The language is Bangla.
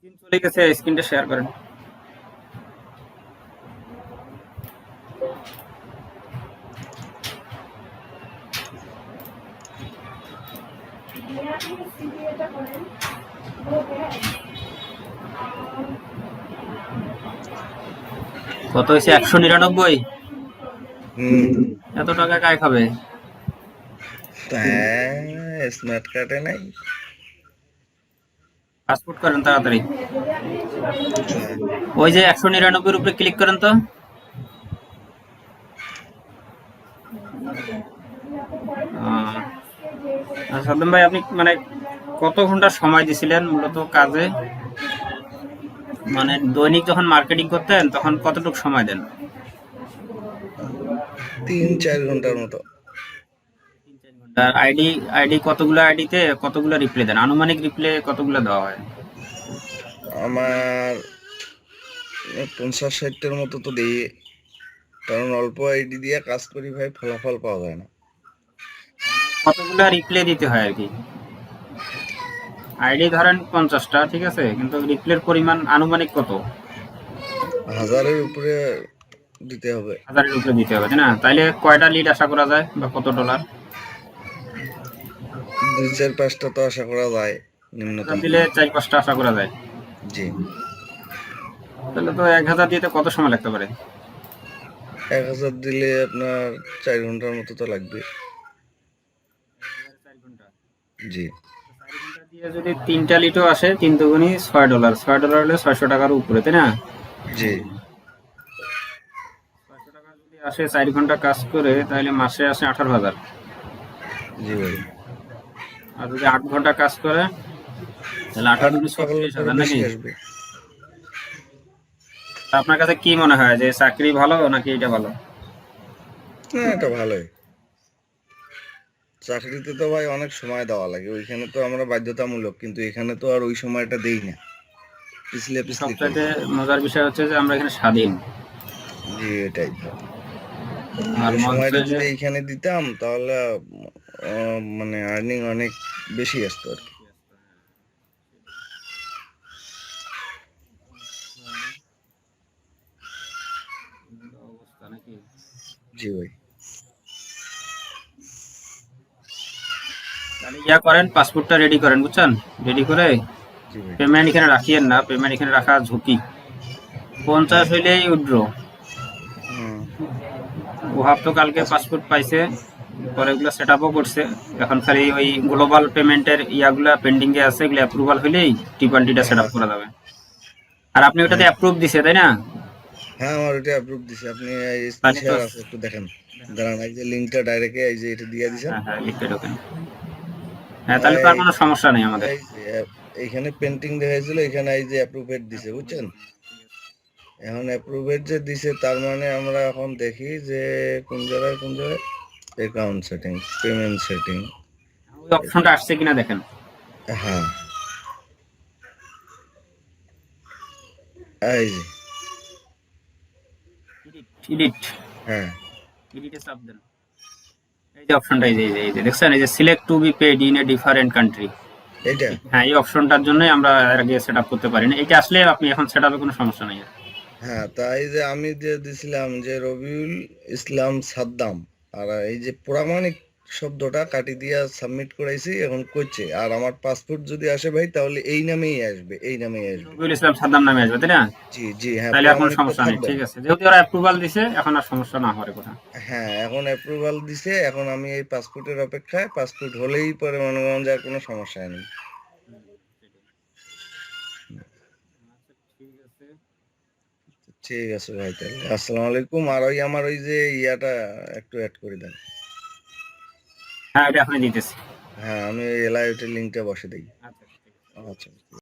স্ক্রিন চলে গেছে, স্ক্রিনটা শেয়ার করেন। কত হয়েছে? 199। এত টাকা কায় খাবে? স্মার্ট কার্ডে নাই। পাসপোর্ট করেন তাড়াতাড়ি। ওই যে 199 উপরে ক্লিক করেন তো। সাদ্দাম ভাই, আপনি মানে কত ঘন্টা সময় দিছিলেন মূলত কাজে? মানে দৈনিক যখন মার্কেটিং করতেন তখন কতটুকু সময় দেন? 3-4 ঘন্টার মতো। আর আইডি আইডি কতগুলো আইডিতে কতগুলো রিপ্লে দেন? আনুমানিক রিপ্লে কতগুলো দেওয়া হয়? আমার 50-60টার মতো তো দেই, কারণ অল্প আইডি দিয়ে কাজ করি ভাই, ফলাফল পাওয়া যায় না। কতগুলো রিপ্লে দিতে হয় আর কি? আইডি ধরেন 50টা, ঠিক আছে, কিন্তু রিপ্লের পরিমাণ আনুমানিক কত? 1000-এর উপরে দিতে হবে। 1000-এর উপরে দিতে হবে, তাই না? তাইলে কয়টা লিড আশা করা যায় বা কত ডলার? 2-4-5টা তো আশা করা যায় নিম্নতম। দিলে 4-5টা আশা করা যায়। জি। তাহলে তো 1000 দিতে কত সময় লাগতে পারে? 1000 দিলে আপনার 4 ঘন্টার মতো তো লাগবে। 4 ঘন্টা। জি। 4 ঘন্টা দিয়ে যদি 3টা লিডও আসে, 3 দুগুনি $6। $6 হলে 600 টাকার উপরে, তাই না? জি। 600 টাকা যদি আসে 4 ঘন্টা কাজ করে, তাহলে মাসে আসে 18,000। জি ভাই। আর যদি 8 ঘন্টা কাজ করে, তাহলে 18 8 দুগুনি ঘন্টা করলে তো 36,000 বেশি নাকি? আসবে। তা আপনার কাছে কি মনে হয় যে চাকরি ভালো নাকি এটা ভালো? না, এটা ভালোই। চাকরিতে তো ভাই অনেক সময় দেওয়া লাগে, ওইখানে তো আমরা বাধ্যতামূলক, কিন্তু এখানে তো আর ওই সময়টা দেই না, পিছলে পিছলি করি। সবচাইতে মজার বিষয় হচ্ছে যে আমরা এখানে স্বাধীন। জি, এটাই। আর ওই মন সময়টা চাইলে যদি এইখানে দিতাম তাহলে মানে আর্নিং অনেক বেশি আসতো আর কি। অবস্থা নাকি? জি ভাই। তাহলে ইয়া করেন, পাসপোর্টটা রেডি করেন, বুঝছেন? রেডি করে জি ভাই। পেমেন্ট এখানে রাখিয়েন না, পেমেন্ট এখানে রাখা ঝুঁকি। 50 হ্যাঁ। হইলেই উইথড্র। হুম। ওহাব তো কালকে পাসপোর্ট পাইছে, পরে এগুলো সেট আপও করছে। এখন খালি ওই গ্লোবাল পেমেন্টের ইয়াগুলা পেন্ডিং এ আছে, এগুলো অ্যাপ্রুভাল হইলেই টি20টা সেট আপ হ্যাঁ। করা যাবে। আর আপনি ওটাতে হ্যাঁ। অ্যাপ্রুভ দিছে, তাই না? হ্যাঁ, আমার ওইটা অ্যাপ্রুভ দিছে। আপনি স্ক্রিন তাহলে তো শেয়ার আছে, একটু দেখেন। দাঁড়ান, এই যে লিঙ্কটা ডাইরেক্ট এই যে এটা দিয়ে হ্যাঁ দিছেন। হ্যাঁ হ্যাঁ, লিখতে ঢোকেন। হ্যাঁ, তাহলে তো আর এই কোনো সমস্যা নেই আমাদের। এই যে এইখানে পেন্টিং দেখাইছিল, এখানে এই যে অ্যাপ্রুভেড দিছে, বুঝছেন? এখন অ্যাপ্রুভেড যে দিছে, তার মানে আমরা এখন দেখি যে কোন জায়গায় অ্যাকাউন্ট সেটিং, পেমেন্ট সেটিং। ওই অপশনটা আসছে কিনা দেখেন। হ্যাঁ, এই যে। এডিট হ্যাঁ, এডিটে চাপ দেন। এই যে অপশনটা, এই যে দেখছেন, এই যে select to be paid in a different country. এইটা। হ্যাঁ, এই অপশনটার জন্যই আমরা এর আগে সেট আপ করতে পারি না। এটা আসলে আপনি এখন সেট আপে কোনো সমস্যা নেই আর। হ্যাঁ, তাই যে আমি যে দিছিলাম যে রবিউল ইসলাম সাদ্দাম, আর এই যে প্রামাণিক শব্দটা কাটি দিয়া সাবমিট করাইছি, এখন করছে। আর আমার পাসপোর্ট যদি আসে ভাই, তাহলে এই নামেই আসবে, এই নামেই আসবে। রবিউল ইসলাম সাদ্দাম নামে আসবে, তাই না? জি জি, হ্যাঁ, তাহলে আর কোনো প্রামাণিক তো সমস্যা নেই, থাকবে ঠিক না। আছে। যেহেতু ওরা অ্যাপ্রুভাল দিছে, এখন আর সমস্যা না হওয়ার কথা। হ্যাঁ, এখন অ্যাপ্রুভাল দিছে, এখন আমি এই পাসপোর্টের অপেক্ষায়। পাসপোর্ট হলেই পরে মনে করেন যে আর কোনো সমস্যা নেই। আচ্ছা, ঠিক আছে। ঠিক আছে ভাই, তাহলে আসসালামু আলাইকুম। আর ওই আমার ওই যে ইয়াটা একটু অ্যাড করে দেন। হ্যাঁ, এটা এখনই দিতেছি। হ্যাঁ, আমি ওই এলআইওটির লিঙ্কটা বসে দিই। আচ্ছা, ঠিক আছে। আচ্ছা।